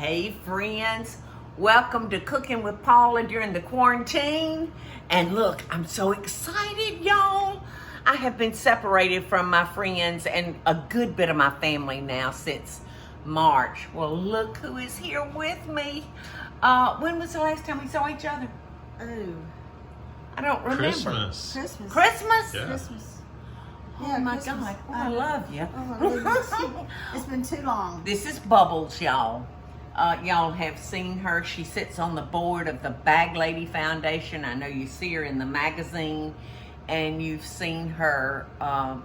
Hey friends, welcome to Cooking with Paula during the quarantine. And look, I'm so excited, y'all. I have been separated from my friends and a good bit of my family now since March. Well, look who is here with me. When was the last time we saw each other? Oh, I don't remember. Christmas. Christmas? Yeah. Christmas. Oh my God, I love you. Oh my goodness. It's been too long. This is Bubbles, y'all. Y'all have seen her. She sits on the board of the Bag Lady Foundation. I know you see her in the magazine, and you've seen her on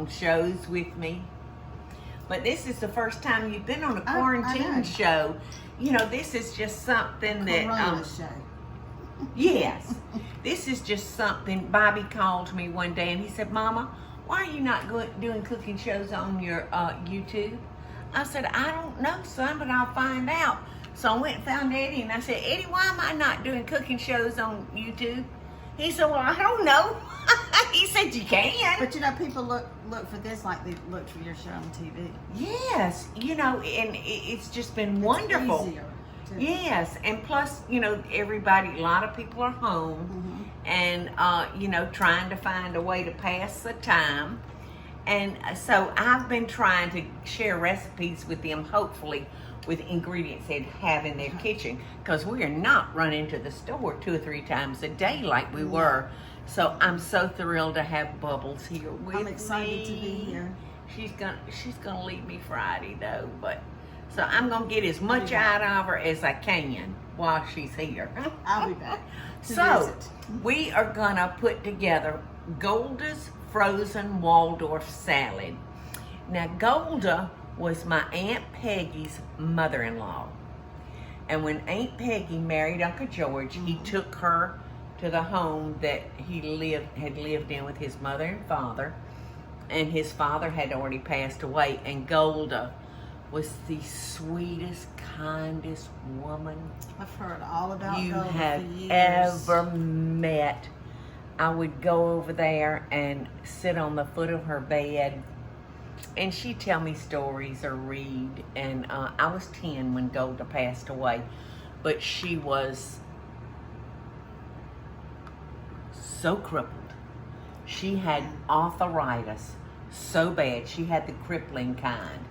shows with me. But this is the first time you've been on a quarantine show. You know, this is just something that... Corona show. Yes. This is just something. Bobby called me one day and he said, Mama, why are you not doing cooking shows on your YouTube? I said, I don't know, son, but I'll find out. So I went and found Eddie and I said, Eddie, why am I not doing cooking shows on YouTube? He said, well, I don't know. He said, you can. But you know, people look for this like they looked for your show on TV. Yes, you know, and it's just been wonderful. Easier. Yes, and plus, you know, a lot of people are home and, you know, trying to find a way to pass the time. And so I've been trying to share recipes with them, hopefully with ingredients they have in their kitchen, because we are not running to the store 2 or 3 times a day like we were. So I'm so thrilled to have Bubbles here with me. I'm excited to be here. She's gonna leave me Friday though, but. So I'm going to get as much out of her as I can while she's here. I'll be back. So we are going to put together Golda's frozen Waldorf salad. Now Golda was my Aunt Peggy's mother-in-law. And when Aunt Peggy married Uncle George, he took her to the home that he had lived in with his mother and father. And his father had already passed away. And Golda was the sweetest, kindest woman I've heard all about you Golda have for years. ever met. I would go over there and sit on the foot of her bed, and she'd tell me stories or read. And I was 10 when Golda passed away, but she was so crippled. She had arthritis so bad. She had the crippling kind.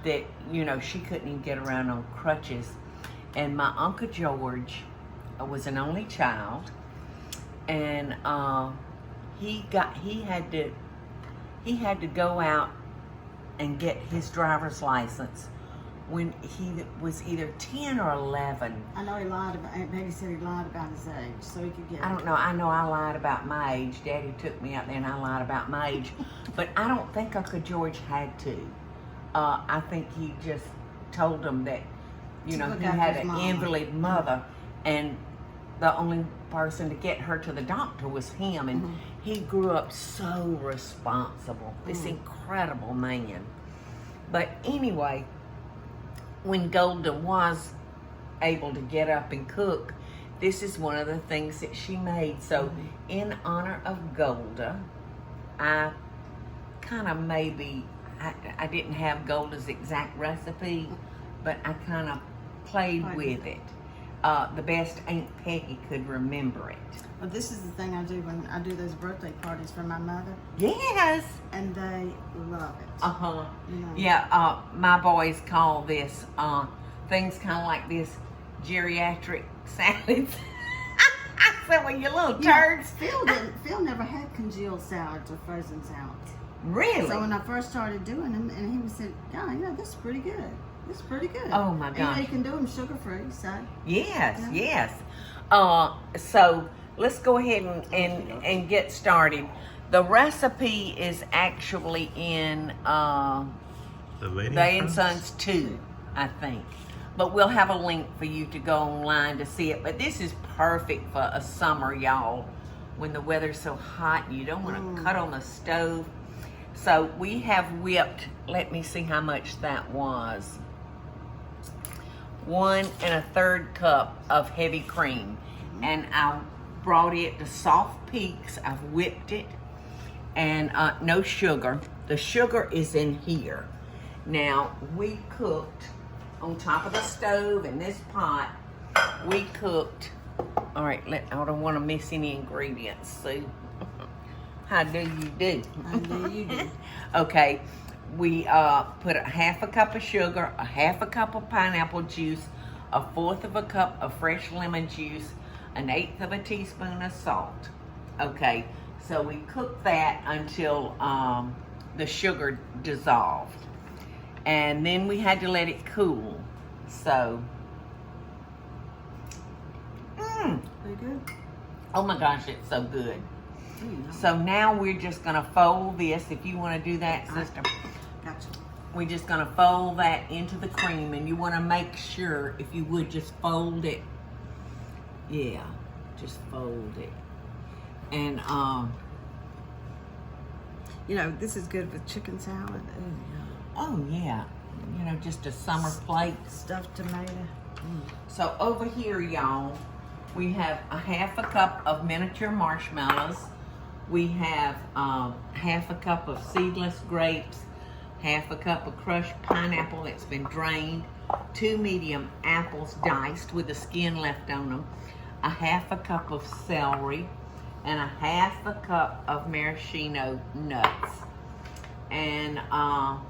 That, you know, she couldn't even get around on crutches. And my Uncle George was an only child, and he had to go out and get his driver's license when he was either 10 or 11. I know he lied about. Aunt Peggy said he lied about his age so he could get. I don't know. I know I lied about my age. Daddy took me out there and I lied about my age, but I don't think Uncle George had to. I think he just told him that, you know, he had an invalid mother, and the only person to get her to the doctor was him. And he grew up so responsible, this incredible man. But anyway, when Golda was able to get up and cook, this is one of the things that she made. So in honor of Golda, I kind of I didn't have Golda's exact recipe, but I kind of played with it. The best Aunt Peggy could remember it. Well, this is the thing I do when I do those birthday parties for my mother. Yes. And they love it. Uh-huh. You know. Yeah, my boys call this, things kind of like this, geriatric salads. I said, well, you little turds. Phil never had congealed salads or frozen salads. Really? So when I first started doing them, and he said, "Yeah, you know, this is pretty good. This is pretty good." Oh my gosh! And you can do them sugar-free, so. Yes, yes. So let's go ahead and get started. The recipe is actually in The They and Sons 2, I think. But we'll have a link for you to go online to see it. But this is perfect for a summer, y'all, when the weather's so hot and you don't want to cut on the stove. So we have whipped, let me see how much that was. 1 1/3 cup of heavy cream. And I brought it to soft peaks. I've whipped it. And no sugar. The sugar is in here. Now, we cooked on top of the stove in this pot. We cooked. All right, I don't want to miss any ingredients, Sue. How do you do? I know you do. Okay, we put a half a cup of sugar, a half a cup of pineapple juice, a fourth of a cup of fresh lemon juice, an eighth of a teaspoon of salt. Okay, so we cooked that until the sugar dissolved. And then we had to let it cool. So, Very good. oh my gosh, it's so good. So now we're just gonna fold this. If you wanna do that, sister. Gotcha. We're just gonna fold that into the cream, and you wanna make sure, if you would, just fold it. Yeah, just fold it. And You know, this is good with chicken salad. oh yeah, you know, just a summer plate. Stuffed tomato. So over here, y'all, we have a half a cup of miniature marshmallows. We have half a cup of seedless grapes, half a cup of crushed pineapple that's been drained, 2 medium apples diced with the skin left on them, a half a cup of celery, and a half a cup of maraschino nuts. And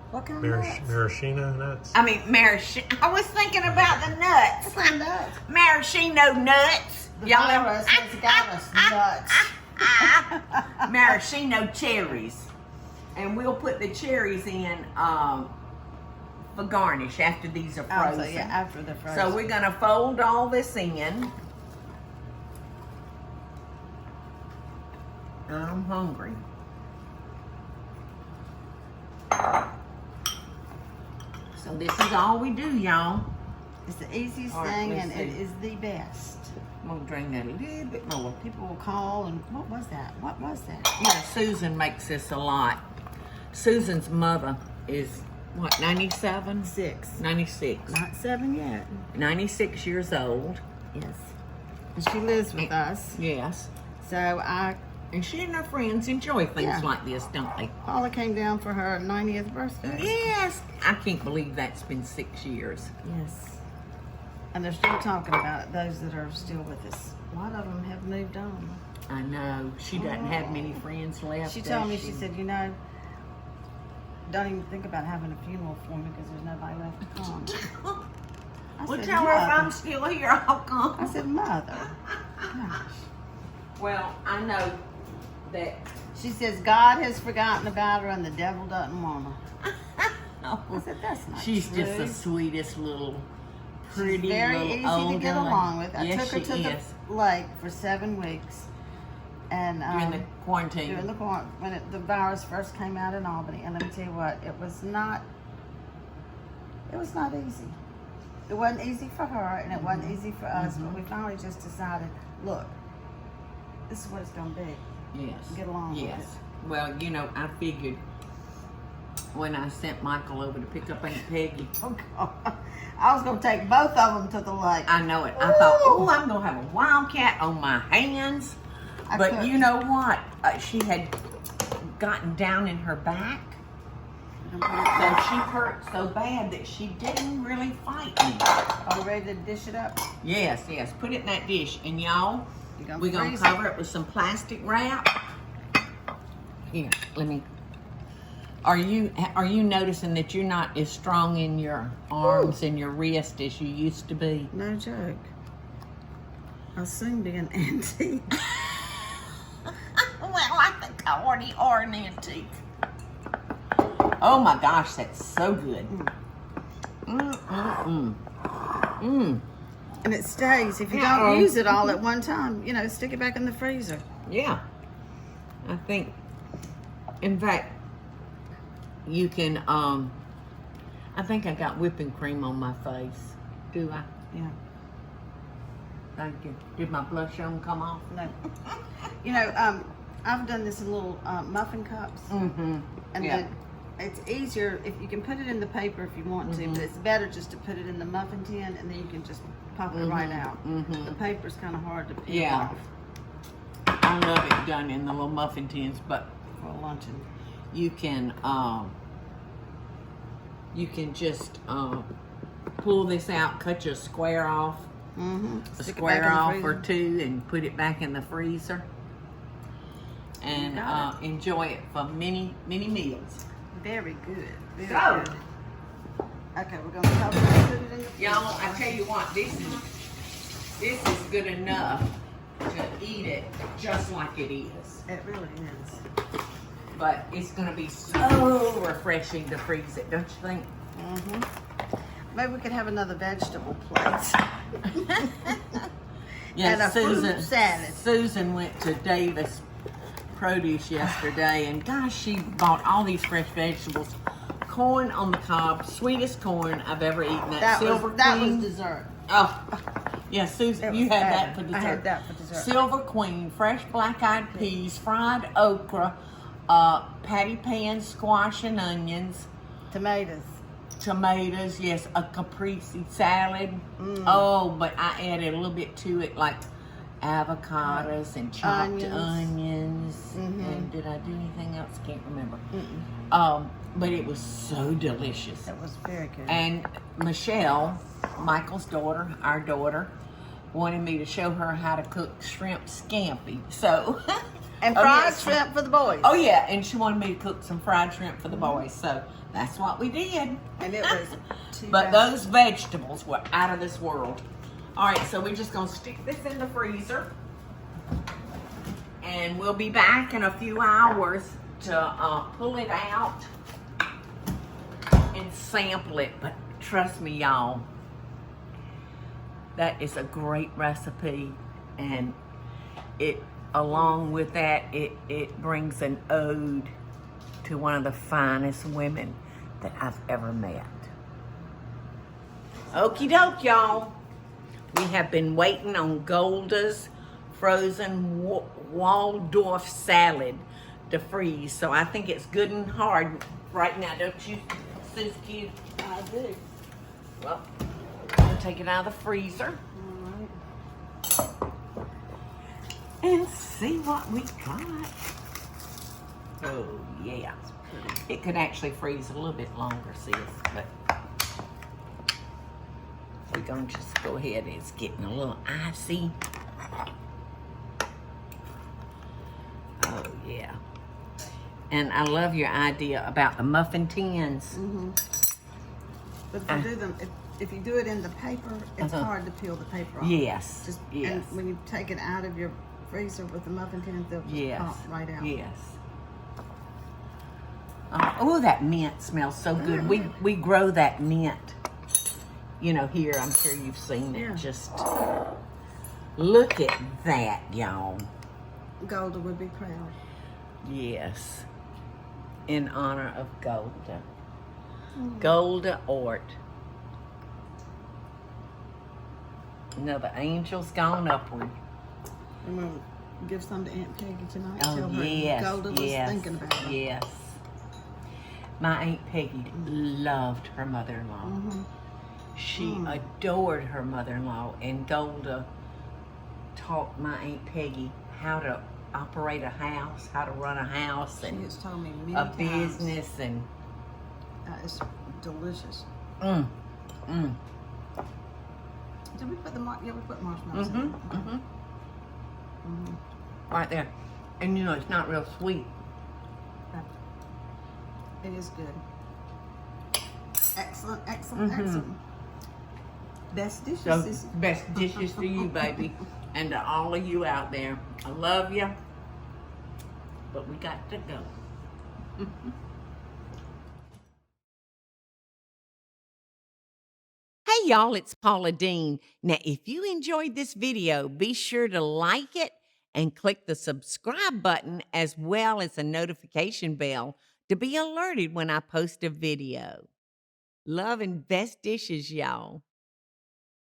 What kind of nuts? Maraschino nuts. I mean I was thinking about the nuts. What kind of nuts? Maraschino nuts. The Y'all virus has got us nuts. maraschino cherries. And we'll put the cherries in for garnish after these are Oh, frozen. so yeah, after the frozen. So we're gonna fold all this in. I'm hungry. So this is all we do, y'all. It's the easiest All right, thing, let's and it see. is the best. I'm gonna drain that a little bit more. People will call and, what was that? What was that? Yeah, Susan makes this a lot. Susan's mother is, what, 97? 6. 96. Not 7 yet. 96 years old. Yes. And she lives with us. Yes. So And she and her friends enjoy things Yeah. like this, don't they? Paula came down for her 90th birthday. Yes. I can't believe that's been 6 years. Yes. And they're still talking about it, those that are still with us. A lot of them have moved on. I know. She doesn't have many friends left. She does told me, she said, you know, don't even think about having a funeral for me because there's nobody left to come. I Well, said, tell her if "Mother." I'm still here, I'll come. I said, Mother. Gosh. Well, I know that. She says, God has forgotten about her and the devil doesn't want her. I said, that's not She's true. just the sweetest little, pretty She's very little easy old to get woman. along with. I Yes, took her she to is. the lake for 7 weeks. And During the quarantine. during the when the virus first came out in Albany, and let me tell you what, it was not easy. It wasn't easy for her, and it wasn't easy for us. But we finally just decided, look, this is what it's going to be. Yes. Get along with Yes. Well, you know, I figured when I sent Michael over to pick up Aunt Peggy, Oh, God. I was going to take both of them to the lake. I know it. I thought, oh, I'm going to have a wildcat on my hands. I But could. you know what? She had gotten down in her back. So she hurt so bad that she didn't really fight me. Are we ready to dish it up? Yes, yes. Put it in that dish. And y'all, You we're going to freeze cover it with some plastic wrap. Here, let me. Are you noticing that you're not as strong in your arms and your wrist as you used to be? No joke. I'll soon be an auntie. Well, I think I already are an antique. Oh my gosh, that's so good. And it stays. If you Uh-oh. don't use it all at one time, you know, stick it back in the freezer. Yeah. I think, in fact, you can, I think I got whipping cream on my face. Do I? Yeah. Thank you. Did my blush on come off? No. You know, I've done this in little muffin cups. Mm-hmm. And Yeah. then it's easier if you can put it in the paper if you want to, Mhm. but it's better just to put it in the muffin tin and then you can just pop it right out. Mhm. The paper's kind of hard to peel Yeah. off I love it done in the little muffin tins, but for a luncheon. you can just pull this out, cut you a square off, a Stick it back square in the off or freezer. two, and put it back in the freezer. And enjoy it for many, many meals. Very good. Very So, good. Okay, we're gonna cover it and put it in the freezer. y'all, I tell you what, this is good enough to eat it just like it is. It really is. But it's gonna be so refreshing to freeze it, don't you think? Maybe we could have another vegetable plate. Yeah, And a fruit salad. Susan went to Davis Produce yesterday, and gosh, she bought all these fresh vegetables. Corn on the cob, sweetest corn I've ever eaten. That silver that was queen. dessert. Oh, yeah, Susan, It you was had that fabulous. for dessert. I had that for dessert. Silver queen, fresh black-eyed peas, fried okra, patty pan squash and onions, tomatoes, yes, a caprese salad. Oh, but I added a little bit to it, like avocados and chopped onions. And did I do anything else? Can't remember. But it was so delicious. It was very good. And Michelle, Michael's daughter, our daughter, wanted me to show her how to cook shrimp scampi. So, And oh, fried yes. shrimp for the boys. Oh yeah, and she wanted me to cook some fried shrimp for the boys. So that's what we did. And it was But those vegetables were out of this world. All right, so we're just gonna stick this in the freezer, and we'll be back in a few hours to pull it out and sample it. But trust me, y'all, that is a great recipe, and it, along with that, it brings an ode to one of the finest women that I've ever met. Okie doke, y'all. We have been waiting on Golda's frozen Waldorf salad to freeze, so I think it's good and hard right now, don't you, Suski? I do. Well, we'll take it out of the freezer and see what we got. Oh, yeah. It could actually freeze a little bit longer, sis, but we're gonna just go ahead. It's getting a little icy. Oh, yeah. And I love your idea about the muffin tins. But if you do them, if you do it in the paper, it's hard to peel the paper off. Yes, yes. And when you take it out of your freezer with the muffin tins, they'll just pop right out. Yes. Oh, that mint smells so good. We grow that mint. You know, here, I'm sure you've seen it. Yeah. Just look at that, y'all. Golda would be proud. Yes. In honor of Golda. Golda Ort. No, the angel's gone upward. I'm going to give some to Aunt Peggy tonight. Oh, Tell her yes, Golda was thinking about her. Yes. My Aunt Peggy loved her mother-in-law. She adored her mother-in-law, and Golda taught my Aunt Peggy how to operate a house, how to run a house, She and has told me many a times. business, and It's delicious. Did we put we put marshmallows in it. right there. And you know, it's not real sweet. It is good. Excellent, excellent, excellent. Best dishes, So, Sissy. best dishes to you, baby, and to all of you out there. I love you, but we got to go. Hey y'all, it's Paula Deen. Now, if you enjoyed this video, be sure to like it and click the subscribe button as well as the notification bell to be alerted when I post a video. Love and best dishes, y'all.